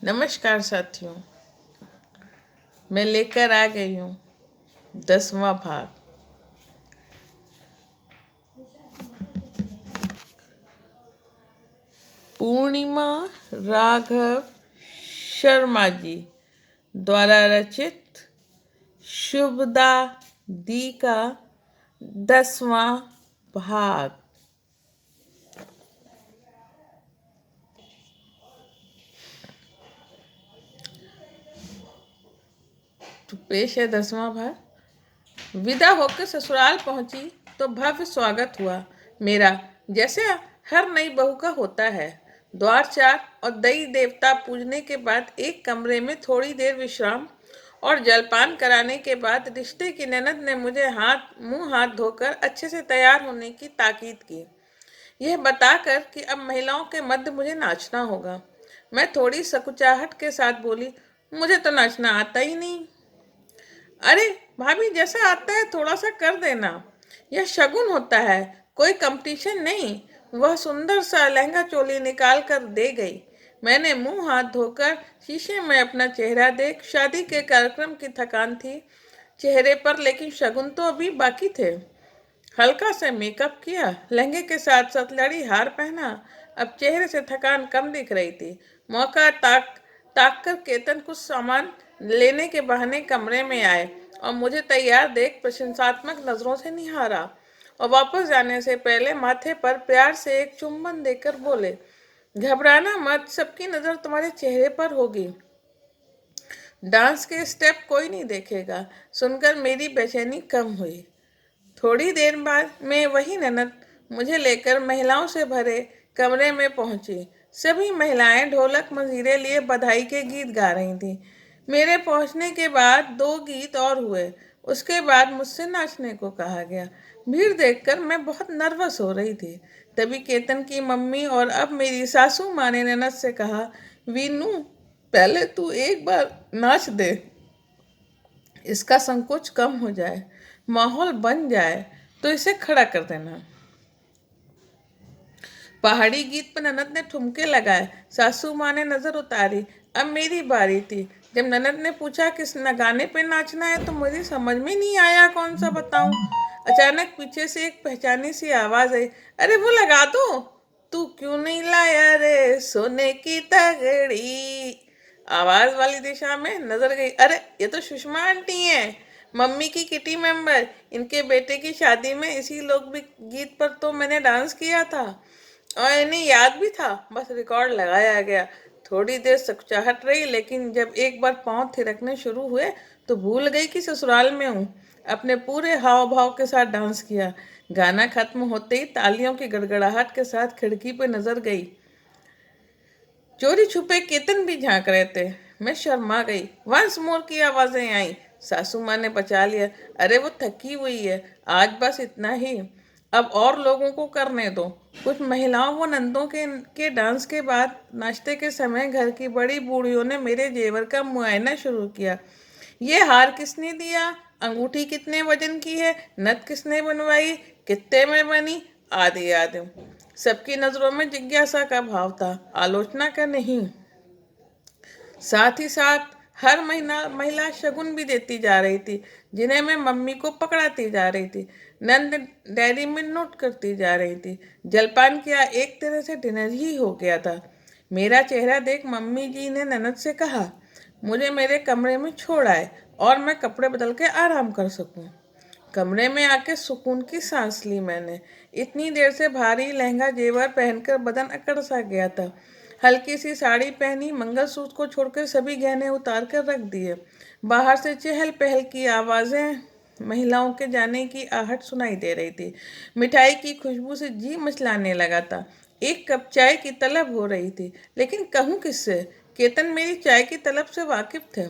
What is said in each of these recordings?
नमस्कार साथियों। मैं लेकर आ गई हूँ 10वां भाग। पूर्णिमा राघव शर्मा जी द्वारा रचित शुभदा दी का 10वां भाग। तो पेश है 10वां भाग। विदा होकर ससुराल पहुंची तो भव्य स्वागत हुआ मेरा, जैसे हर नई बहू का होता है। द्वार चार और दई देवता पूजने के बाद एक कमरे में थोड़ी देर विश्राम और जलपान कराने के बाद रिश्ते की ननद ने मुझे मुंह हाथ धोकर अच्छे से तैयार होने की ताकीद की, यह बताकर कि अब महिलाओं के मध्य मुझे नाचना होगा। मैं थोड़ी सकुचाहट के साथ बोली, मुझे तो नाचना आता ही नहीं। अरे भाभी, जैसा आता है थोड़ा सा कर देना, यह शगुन होता है, कोई कंपटीशन नहीं। वह सुंदर सा लहंगा चोली निकाल कर दे गई। मैंने मुंह हाथ धोकर शीशे में अपना चेहरा देख, शादी के कार्यक्रम की थकान थी चेहरे पर, लेकिन शगुन तो अभी बाकी थे। हल्का से मेकअप किया, लहंगे के साथ साथ लड़ी हार पहना। अब चेहरे से थकान कम दिख रही थी। मौका ताक ताक कर केतन कुछ सामान लेने के बहाने कमरे में आए और मुझे तैयार देख प्रशंसात्मक नजरों से निहारा और वापस जाने से पहले माथे पर प्यार से एक चुंबन देकर बोले, घबराना मत, सबकी नजर तुम्हारे चेहरे पर होगी। डांस के स्टेप कोई नहीं देखेगा। सुनकर मेरी बेचैनी कम हुई। थोड़ी देर बाद में वही ननद मुझे लेकर महिलाओं से भरे कमरे में पहुंची। सभी महिलाएं ढोलक मंजीरे लिए बधाई के गीत गा रही थीं। मेरे पहुंचने के बाद 2 गीत और हुए। उसके बाद मुझसे नाचने को कहा गया। भीड़ देखकर मैं बहुत नर्वस हो रही थी। तभी केतन की मम्मी और अब मेरी सासू माँ ने ननद से कहा, वीनू, पहले तू एक बार नाच दे, इसका संकोच कम हो जाए, माहौल बन जाए तो इसे खड़ा कर देना। पहाड़ी गीत पर ननद ने ठुमके लगाए। सासू माँ ने नजर उतारी। अब मेरी बारी थी। जब ननद ने पूछा किस न गाने पे नाचना है तो मुझे समझ में नहीं आया कौन सा बताऊं। अचानक पीछे से एक पहचानी सी आवाज आई, अरे वो लगा दो। तू क्यों नहीं लाया रे सोने की तगड़ी। आवाज वाली दिशा में नजर गई। अरे ये तो सुषमा आंटी हैं, मम्मी की किटी मेंबर। इनके बेटे की शादी में इसी लोक गीत पर तो मैंने डांस किया था और इन्हें याद भी था, बस रिकॉर्ड लगाया गया। थोड़ी देर सकुचाहट रही, लेकिन जब एक बार पांव थिरकने शुरू हुए तो भूल गई कि ससुराल में हूँ। अपने पूरे हाव भाव के साथ डांस किया। गाना खत्म होते ही तालियों की गड़गड़ाहट के साथ खिड़की पे नजर गई। चोरी छुपे केतन भी झांक रहे थे। मैं शर्मा गई। वंस मोर की आवाजें आई। सासू माँ ने बचा लिया, अरे वो थकी हुई है, आज बस इतना ही, अब और लोगों को करने दो। कुछ महिलाओं व नंदों के डांस के बाद नाश्ते के समय घर की बड़ी बूढ़ियों ने मेरे जेवर का मुआयना शुरू किया। ये हार किसने दिया, अंगूठी कितने वजन की है, नथ किसने बनवाई, कितने में बनी, आदि आदि। सबकी नजरों में जिज्ञासा का भाव था, आलोचना का नहीं। साथ ही साथ हर महीना महिला शगुन भी देती जा रही थी, जिन्हें मैं मम्मी को पकड़ाती जा रही थी। नंद डायरी में नोट करती जा रही थी। जलपान किया, एक तरह से डिनर ही हो गया था। मेरा चेहरा देख मम्मी जी ने ननद से कहा, मुझे मेरे कमरे में छोड़ आए और मैं कपड़े बदल के आराम कर सकूं। कमरे में आके सुकून की सांस ली मैंने। इतनी देर से भारी लहंगा जेवर पहनकर बदन अकड़ सा गया था। हल्की सी साड़ी पहनी, मंगलसूत्र को छोड़कर सभी गहने उतार कर रख दिए। बाहर से चहल पहल की आवाजें, महिलाओं के जाने की आहट सुनाई दे रही थी। मिठाई की खुशबू से जी मचलाने लगा था। एक कप चाय की तलब हो रही थी, लेकिन कहूँ किससे। केतन मेरी चाय की तलब से वाकिफ थे।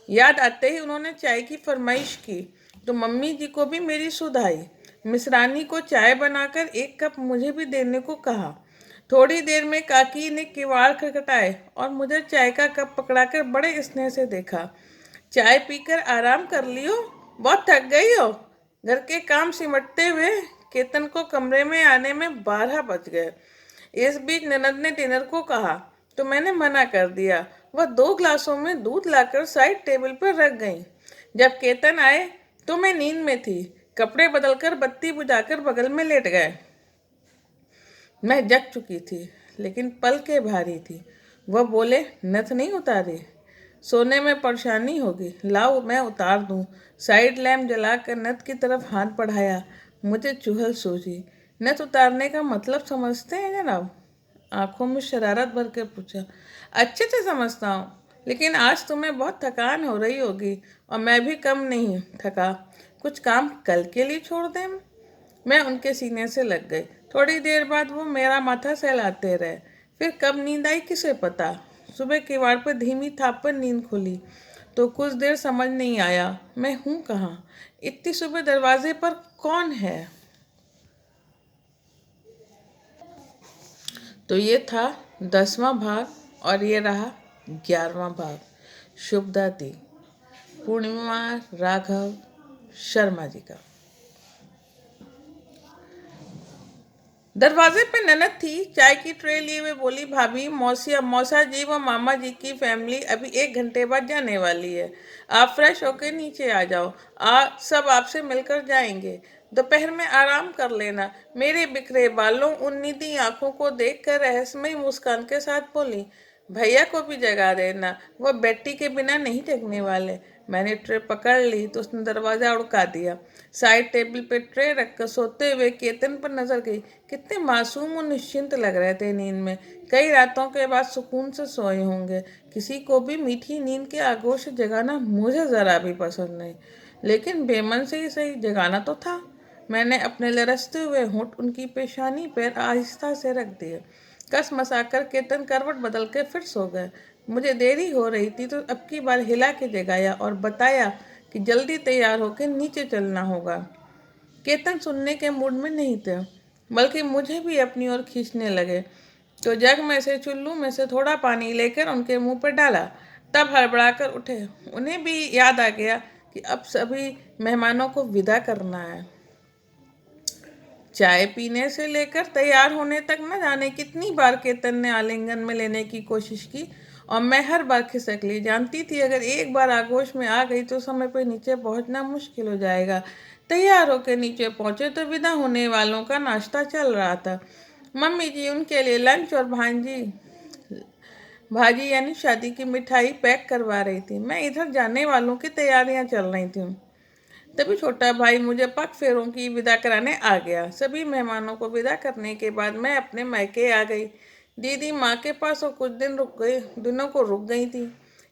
याद आते ही उन्होंने चाय की फरमाइश की तो मम्मी जी को भी मेरी सुध आई। मिसरानी को चाय बनाकर एक कप मुझे भी देने को कहा। थोड़ी देर में काकी ने किवाड़ खटखटाए और मुझे चाय का कप पकड़ाकर बड़े स्नेह से देखा। चाय पीकर आराम कर लियो, बहुत थक गई हो। घर के काम सिमटते हुए केतन को कमरे में आने में 12 बज गए। इस बीच ननद ने डिनर को कहा तो मैंने मना कर दिया वह 2 ग्लासों में दूध लाकर साइड टेबल पर रख गई। जब केतन आए तो मैं नींद में थी। कपड़े बदलकर बत्ती बुझाकर बगल में लेट गए। मैं जग चुकी थी, लेकिन पलकें भारी थी। वह बोले, नथ नहीं उतारी? सोने में परेशानी होगी, लाओ मैं उतार दूं। साइड लैम्प जलाकर नथ की तरफ हाथ बढ़ाया। मुझे चुहल सूझी। नथ उतारने का मतलब समझते हैं जनाब? आंखों में शरारत भर के पूछा। अच्छे से समझता हूँ, लेकिन आज तुम्हें बहुत थकान हो रही होगी और मैं भी कम नहीं थका। कुछ काम कल के लिए छोड़ दें? मैं उनके सीने से लग गई। थोड़ी देर बाद वो मेरा माथा सहलाते रहे। फिर कब नींद आई किसे पता। सुबह किवाड़ पर धीमी थाप पर नींद खुली तो कुछ देर समझ नहीं आया मैं हूँ कहाँ। इतनी सुबह दरवाजे पर कौन है? तो ये था 10वां भाग और ये रहा 11वां भाग। शुभदा दी, पूर्णिमा राघव शर्मा जी का। दरवाजे पे ननद थी, चाय की ट्रे लिए हुए बोली, भाभी मौसी मौसा जी व मामा जी की फैमिली अभी 1 घंटे बाद जाने वाली है। आप फ्रेश होकर नीचे आ जाओ। सब आपसे मिलकर जाएंगे। दोपहर में आराम कर लेना। मेरे बिखरे बालों उन नीदी आंखों को देखकर रहस्यमयी मुस्कान के साथ बोली, भैया को भी जगा देना, वह बेटी के बिना नहीं जगने वाले। मैंने ट्रे पकड़ ली तो उसने दरवाज़ा उड़का दिया। साइड टेबल पे ट्रे रखकर सोते हुए केतन पर नजर गई। कितने मासूम और निश्चिंत लग रहे थे नींद में। कई रातों के बाद सुकून से सोए होंगे। किसी को भी मीठी नींद के आगोश से जगाना मुझे ज़रा भी पसंद नहीं, लेकिन बेमन से ही सही जगाना तो था। मैंने अपने लरसते हुए होंठ उनकी पेशानी पर आहिस्ता से रख दिए। कस मसाकर केतन करवट बदल के फिर सो गए। मुझे देरी हो रही थी तो अब की बार हिला के जगाया और बताया कि जल्दी तैयार होकर नीचे चलना होगा। केतन सुनने के मूड में नहीं थे, बल्कि मुझे भी अपनी ओर खींचने लगे। तो जग में से चुल्लू में से थोड़ा पानी लेकर उनके मुंह पर डाला। तब हड़बड़ाकर उठे। उन्हें भी याद आ गया कि अब सभी मेहमानों को विदा करना है। चाय पीने से लेकर तैयार होने तक न जाने कितनी बार केतन ने आलिंगन में लेने की कोशिश की और मैं हर बार खिसक ली। जानती थी अगर एक बार आगोश में आ गई तो समय पर नीचे पहुंचना मुश्किल हो जाएगा। तैयार होकर नीचे पहुंचे तो विदा होने वालों का नाश्ता चल रहा था। मम्मी जी उनके लिए लंच और भाजी यानी शादी की मिठाई पैक करवा रही थी। मैं इधर जाने वालों की तैयारियां चल रही थी। तभी छोटा भाई मुझे पग फेरों की विदा कराने आ गया। सभी मेहमानों को विदा करने के बाद मैं अपने मायके आ गई। दीदी माँ के पास और कुछ दिनों को रुक गई थी।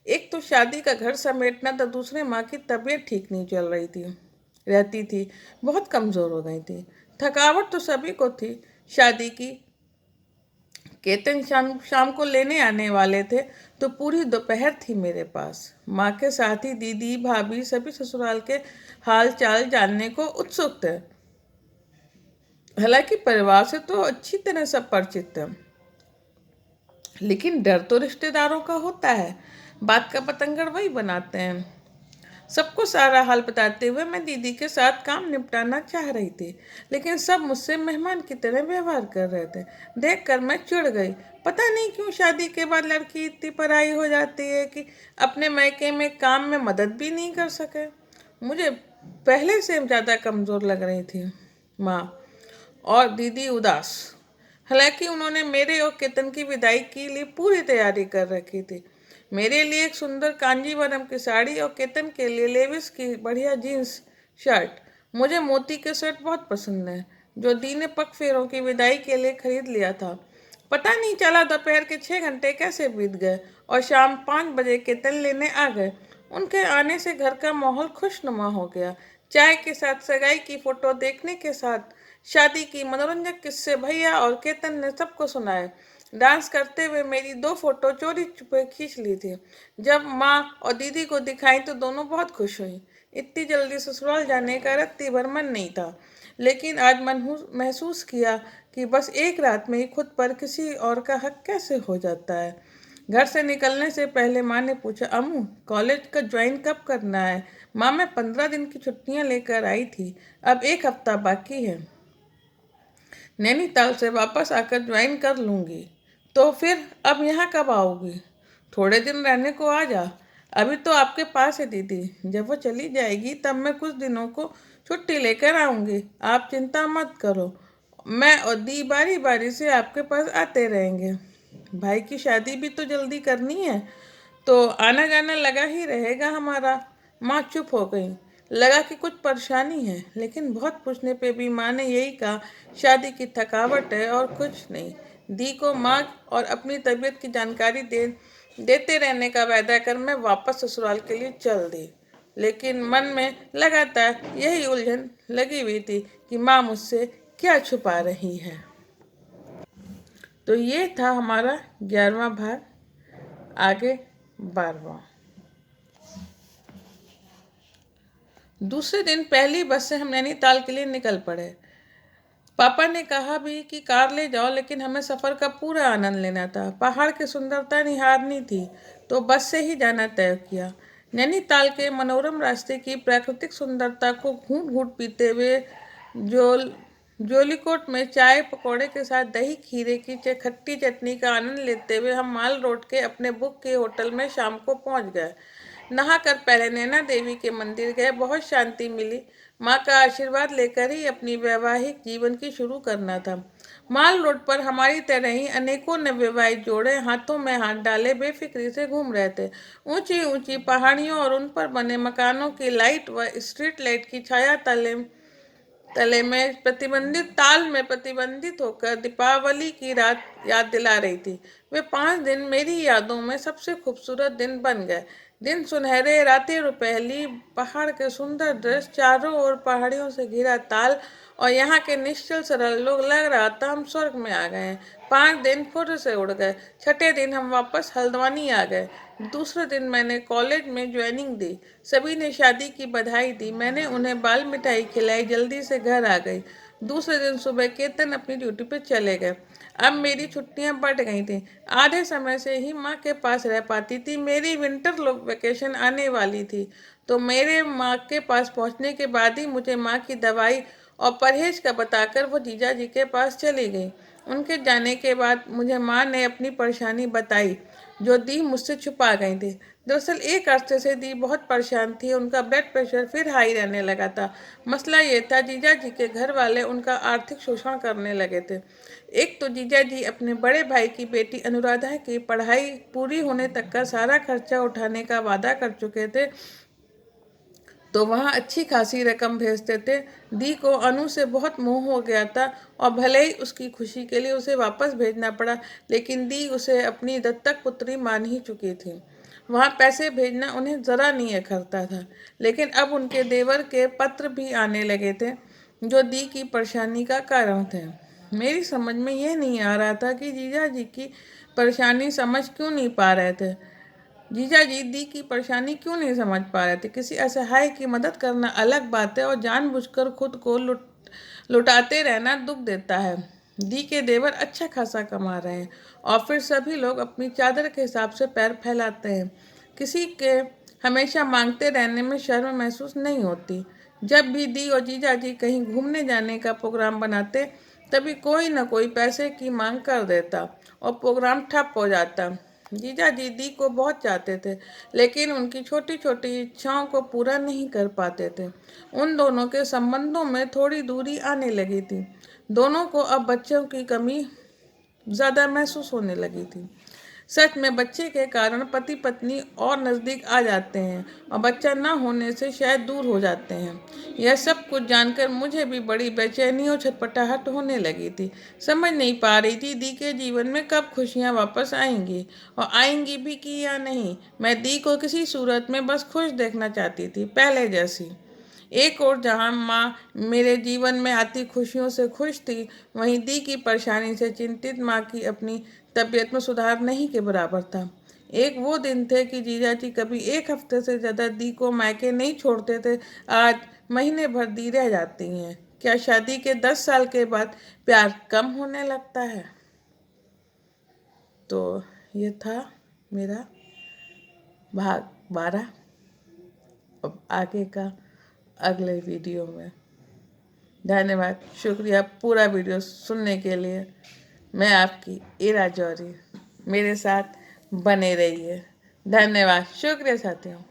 एक तो शादी का घर समेटना तो दूसरे माँ की तबीयत ठीक नहीं चल रही थी रहती थी, बहुत कमज़ोर हो गई थी। थकावट तो सभी को थी। शादी की केतन शाम शाम को लेने आने वाले थे तो पूरी दोपहर थी मेरे पास। माँ के साथ ही दीदी भाभी सभी ससुराल के हाल चाल जानने को उत्सुक थे। हालांकि परिवार से तो अच्छी तरह सब परिचित थे, लेकिन डर तो रिश्तेदारों का होता है। बात का पतंगड़ वही बनाते हैं। सबको सारा हाल बताते हुए मैं दीदी के साथ काम निपटाना चाह रही थी, लेकिन सब मुझसे मेहमान की तरह व्यवहार कर रहे थे। देखकर मैं चिढ़ गई। पता नहीं क्यों शादी के बाद लड़की इतनी पराई हो जाती है कि अपने मायके में काम में मदद भी नहीं कर सके। मुझे पहले से ज़्यादा कमज़ोर लग रही थी माँ और दीदी उदास। हालांकि उन्होंने मेरे और केतन की विदाई के लिए पूरी तैयारी कर रखी थी। मेरे लिए एक सुंदर कांजीवरम की साड़ी और केतन के लिए लेविस की बढ़िया जीन्स शर्ट। मुझे मोती के शर्ट बहुत पसंद है, जो दी ने पग फेरों की विदाई के लिए खरीद लिया था। पता नहीं चला दोपहर के 6 घंटे कैसे बीत गए और शाम 5 बजे केतन लेने आ गए। उनके आने से घर का माहौल खुशनुमा हो गया। चाय के साथ सगाई की फोटो देखने के साथ शादी की मनोरंजक किस्से भैया और केतन ने सबको सुनाए। डांस करते हुए मेरी 2 फोटो चोरी छुपे खींच ली थी। जब माँ और दीदी को दिखाई तो दोनों बहुत खुश हुई। इतनी जल्दी ससुराल जाने का रत्ती भर मन नहीं था, लेकिन आज महसूस किया कि बस एक रात में ही खुद पर किसी और का हक कैसे हो जाता है। घर से निकलने से पहले माँ ने पूछा, अम्मू कॉलेज का ज्वाइन कब करना है? माँ मैं 15 दिन की छुट्टियाँ लेकर आई थी, अब 1 हफ्ता बाकी है। नैनीताल से वापस आकर ज्वाइन कर लूँगी। तो फिर अब यहाँ कब आओगी? थोड़े दिन रहने को आ जा। अभी तो आपके पास है दीदी, जब वो चली जाएगी तब मैं कुछ दिनों को छुट्टी लेकर आऊंगी। आप चिंता मत करो, मैं और दी बारी बारी से आपके पास आते रहेंगे। भाई की शादी भी तो जल्दी करनी है, तो आना जाना लगा ही रहेगा हमारा। माँ चुप हो गई। लगा कि कुछ परेशानी है, लेकिन बहुत पूछने पे भी माँ ने यही कहा, शादी की थकावट है और कुछ नहीं। दी को माँ और अपनी तबीयत की जानकारी देते रहने का वादा कर मैं वापस ससुराल के लिए चल दी। लेकिन मन में लगातार यही उलझन लगी हुई थी कि माँ मुझसे क्या छुपा रही है। तो ये था हमारा 11वां भाग। आगे 12वां। दूसरे दिन पहली बस से हम नैनीताल के लिए निकल पड़े। पापा ने कहा भी कि कार ले जाओ, लेकिन हमें सफ़र का पूरा आनंद लेना था। पहाड़ की सुंदरता निहारनी थी, तो बस से ही जाना तय किया। नैनीताल के मनोरम रास्ते की प्राकृतिक सुंदरता को घूंट घूंट पीते हुए, जोल जोलीकोट में चाय पकौड़े के साथ दही खीरे की खट्टी चटनी का आनंद लेते हुए हम माल रोड के अपने बुक के होटल में शाम को पहुंच गए। नहाकर पहले नैना देवी के मंदिर गए, बहुत शांति मिली। माँ का आशीर्वाद लेकर ही अपनी वैवाहिक जीवन की शुरू करना था। माल रोड पर हमारी तरह ही अनेकों नवविवाहित जोड़े हाथों में हाथ डाले बेफिक्री से घूम रहे थे। ऊंची ऊंची पहाड़ियों और उन पर बने मकानों की लाइट व स्ट्रीट लाइट की छाया तले में प्रतिबंधित ताल में प्रतिबंधित होकर दीपावली की रात याद दिला रही थी। वे 5 दिन मेरी यादों में सबसे खूबसूरत दिन बन गए। दिन सुनहरे, रातें रुपहली, पहाड़ के सुंदर दृश्य, चारों ओर पहाड़ियों से घिरा ताल और यहाँ के निश्चल सरल लोग। लग रहा था हम स्वर्ग में आ गए हैं। 5 दिन फुर्र से उड़ गए। छठे दिन हम वापस हल्द्वानी आ गए। दूसरे दिन मैंने कॉलेज में ज्वाइनिंग दी। सभी ने शादी की बधाई दी। मैंने उन्हें बाल मिठाई खिलाई, जल्दी से घर आ गई। दूसरे दिन सुबह केतन अपनी ड्यूटी पे चले गए। अब मेरी छुट्टियां बढ़ गई थी। आधे समय से ही माँ के पास रह पाती थी। मेरी विंटर वेकेशन आने वाली थी, तो मेरे माँ के पास पहुँचने के बाद ही मुझे माँ की दवाई और परहेज का बताकर वो जीजा जी के पास चली गई। उनके जाने के बाद मुझे माँ ने अपनी परेशानी बताई, जो दी मुझसे छुपा गई थी। दरअसल एक अरसे से दी बहुत परेशान थी। उनका ब्लड प्रेशर फिर हाई रहने लगा था। मसला ये था, जीजा जी के घर वाले उनका आर्थिक शोषण करने लगे थे। एक तो जीजा जी अपने बड़े भाई की बेटी अनुराधा की पढ़ाई पूरी होने तक का सारा खर्चा उठाने का वादा कर चुके थे, तो वहाँ अच्छी खासी रकम भेजते थे। दी को अनु से बहुत मोह हो गया था और भले ही उसकी खुशी के लिए उसे वापस भेजना पड़ा, लेकिन दी उसे अपनी दत्तक पुत्री मान ही चुकी थी। वहाँ पैसे भेजना उन्हें ज़रा नहीं अखरता था। लेकिन अब उनके देवर के पत्र भी आने लगे थे, जो दी की परेशानी का कारण थे। मेरी समझ में यह नहीं आ रहा था कि जीजा जी की परेशानी समझ क्यों नहीं पा रहे थे। जीजा जी दी की परेशानी क्यों नहीं समझ पा रहे थे। किसी असहाय की मदद करना अलग बात है, और जानबूझकर खुद को लुटाते रहना दुख देता है। दी के देवर अच्छा खासा कमा रहे हैं, और फिर सभी लोग अपनी चादर के हिसाब से पैर फैलाते हैं। किसी के हमेशा मांगते रहने में शर्म महसूस नहीं होती। जब भी दी और जीजा जी कहीं घूमने जाने का प्रोग्राम बनाते, तभी कोई न कोई पैसे की मांग कर देता और प्रोग्राम ठप हो जाता। जीजा जी दी को बहुत चाहते थे, लेकिन उनकी छोटी छोटी इच्छाओं को पूरा नहीं कर पाते थे। उन दोनों के संबंधों में थोड़ी दूरी आने लगी थी। दोनों को अब बच्चों की कमी ज़्यादा महसूस होने लगी थी। सच में बच्चे के कारण पति पत्नी और नज़दीक आ जाते हैं, और बच्चा न होने से शायद दूर हो जाते हैं। यह सब कुछ जानकर मुझे भी बड़ी बेचैनी और छटपटाहट होने लगी थी। समझ नहीं पा रही थी दी के जीवन में कब खुशियाँ वापस आएंगी, और आएंगी भी कि या नहीं। मैं दी को किसी सूरत में बस खुश देखना चाहती थी, पहले जैसी। एक और जहाँ माँ मेरे जीवन में आती खुशियों से खुश थी, वहीं दी की परेशानी से चिंतित माँ की अपनी तबीयत में सुधार नहीं के बराबर था। एक वो दिन थे कि जीजा जी कभी एक हफ्ते से ज़्यादा दी को मायके नहीं छोड़ते थे। आज महीने भर दी रह जाती हैं। क्या शादी के 10 साल के बाद प्यार कम होने लगता है? तो ये था मेरा भाग 12। अब आगे का अगले वीडियो में। धन्यवाद, शुक्रिया पूरा वीडियो सुनने के लिए। मैं आपकी इरा जौहरी। मेरे साथ बने रहिए। धन्यवाद, शुक्रिया साथियों।